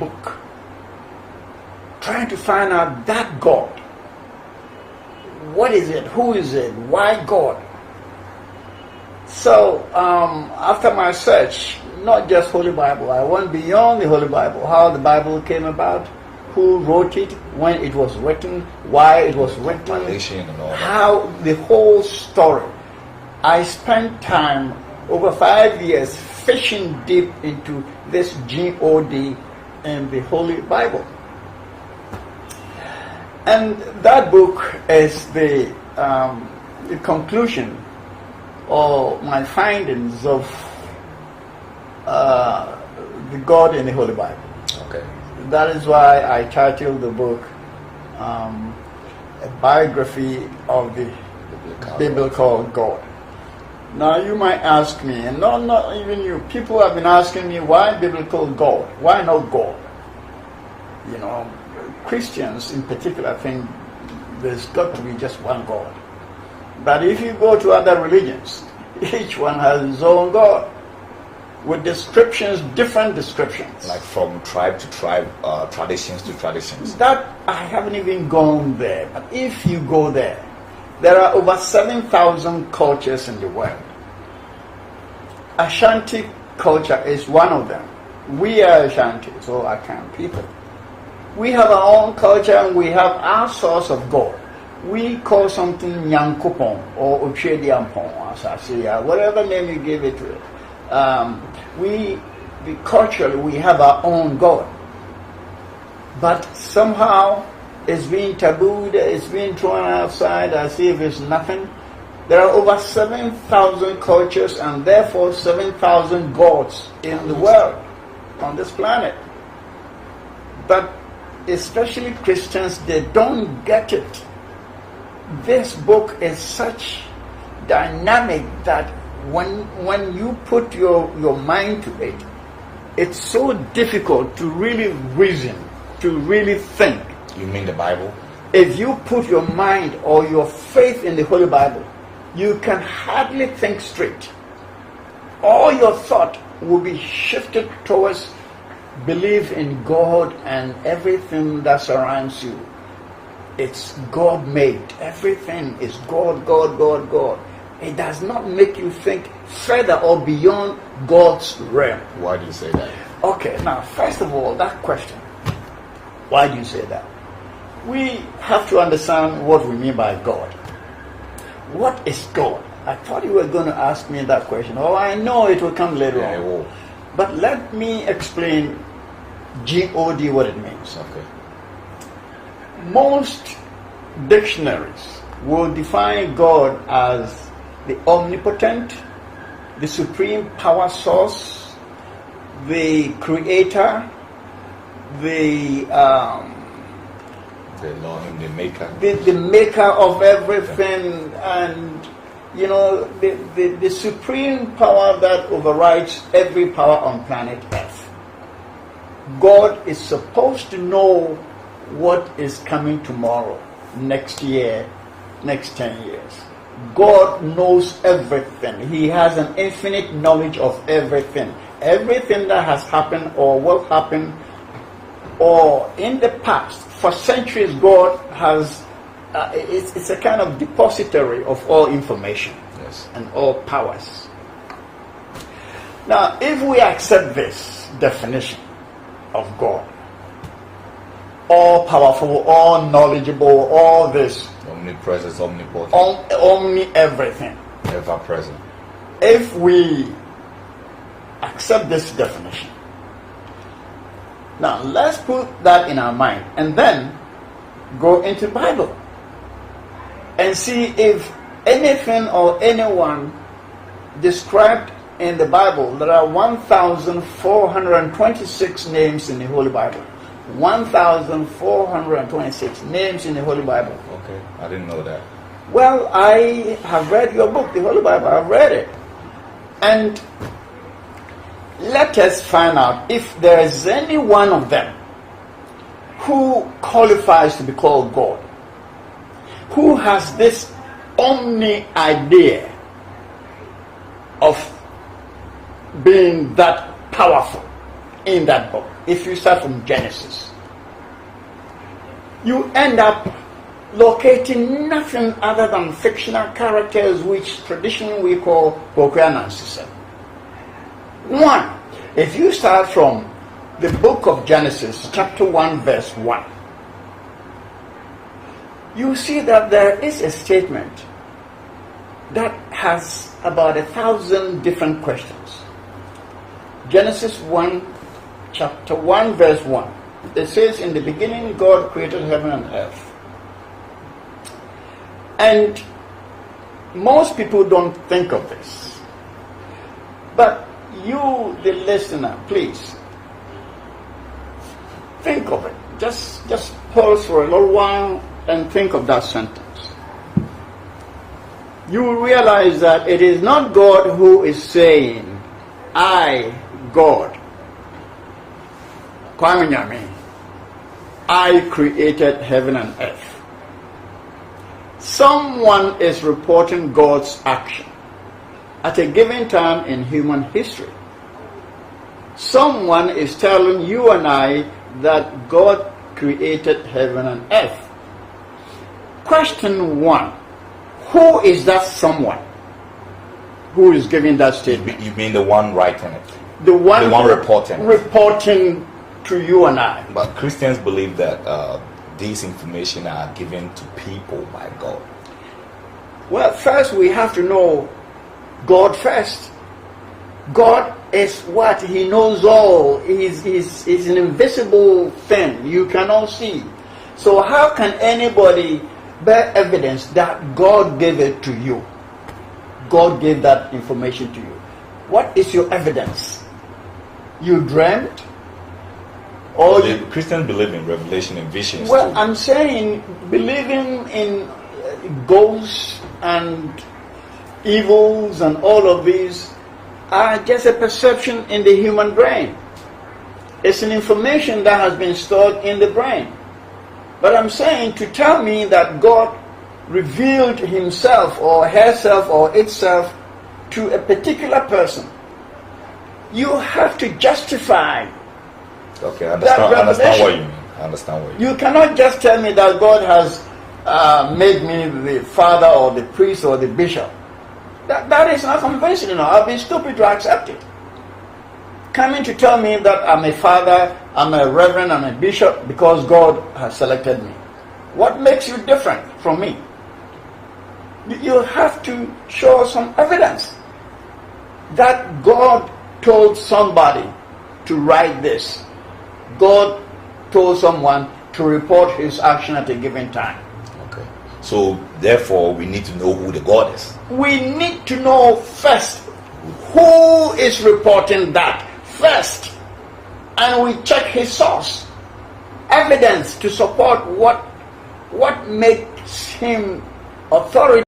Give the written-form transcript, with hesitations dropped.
book trying to find out that God. What is it? Who is it? Why God? So after my search, not just Holy Bible, I went beyond the Holy Bible, how the Bible came about, who wrote it, when it was written, why it was written, and all that. how the whole story. I spent time, over 5 years, fishing deep into this God in the Holy Bible. And that book is the conclusion or my findings of the God in the Holy Bible. Okay. That is why I titled the book A Biography of the Biblical God. Now you might ask me, and not even you, people have been asking me, why biblical God? Why not God? You know, Christians in particular think there's got to be just one God. But if you go to other religions, each one has its own God, with descriptions, different descriptions. Like from tribe to tribe, traditions to traditions. That, I haven't even gone there. But if you go there, there are over 7,000 cultures in the world. Ashanti culture is one of them. We are Ashanti, so Akan people. We have our own culture and we have our source of God. We call something Nyankopon or Ochediampon, as I say, whatever name you give it to it. Culturally, we have our own God. But somehow it's being tabooed, it's being thrown outside as if it's nothing. There are over 7,000 cultures and therefore 7,000 gods in the world, on this planet. But especially Christians, they don't get it. This book is such dynamic that when you put your mind to it, it's so difficult to really reason, to really think. You mean the Bible? If you put your mind or your faith in the Holy Bible, you can hardly think straight. All your thought will be shifted towards belief in God and everything that surrounds you. It's God made. Everything is God, God, God, God. It does not make you think further or beyond God's realm. Why do you say that? Okay, now first of all, that question. Why do you say that? We have to understand what we mean by God. What is God? I thought you were going to ask me that question. Oh, I know it will come later on. It will. But let me explain G-O-D, what it means. Okay. Most dictionaries will define God as the omnipotent, the supreme power source, the creator, the Lord, the maker. The maker of everything, and you know, the supreme power that overrides every power on planet Earth. God is supposed to know what is coming tomorrow, next year, next 10 years. God knows everything. He has an infinite knowledge of everything. Everything that has happened or will happen or in the past, for centuries, God has, it's a kind of depository of all information. Yes. And all powers. Now, if we accept this definition of God, all powerful, all knowledgeable, all this, omnipresent, omnipotent, omni everything, ever present. if we accept this definition, now let's put that in our mind and then go into the Bible and see if anything or anyone described in the Bible. There are 1,426 names in the Holy Bible. 1,426 names in the Holy Bible. Okay, I didn't know that. Well, I have read your book, the Holy Bible. I've read it. And let us find out if there is any one of them who qualifies to be called God, who has this omni idea of being that powerful, in that book, if you start from Genesis, you end up locating nothing other than fictional characters which traditionally we call Pokuanansisa. One, if you start from the book of Genesis, chapter 1, verse 1, you see that there is a statement that has about 1,000 different questions. Genesis 1, chapter 1, verse 1. It says, in the beginning God created heaven and earth. And most people don't think of this. But you, the listener, please, think of it. Just pause for a little while and think of that sentence. You will realize that it is not God who is saying, I, God, I created heaven and earth. Someone is reporting God's action at a given time in human history. Someone is telling you and I that God created heaven and earth. Question 1. Who is that someone who is giving that statement? You mean the one writing it? The one reporting. Reporting to you and I. But Christians believe that these information are given to people by God. Well, first we have to know God first. God is what? He knows all. He's an invisible thing you cannot see. So how can anybody bear evidence that God gave it to you? God gave that information to you. What is your evidence? You dreamt? Or Christians believe in revelation and visions. Well, too. I'm saying believing in ghosts and evils and all of these are just a perception in the human brain. It's an information that has been stored in the brain. But I'm saying to tell me that God revealed himself or herself or itself to a particular person, you have to justify. Okay, I understand what you mean. I understand what you mean. You cannot just tell me that God has made me the father or the priest or the bishop. That is not convincing. I'll be stupid to accept it. Coming to tell me that I'm a father, I'm a reverend, I'm a bishop because God has selected me. What makes you different from me? You have to show some evidence that God told somebody to write this. God told someone to report his action at a given time. Okay. So therefore we need to know who the God is. We need to know first who is reporting that first. And we check his source. Evidence to support what makes him authority.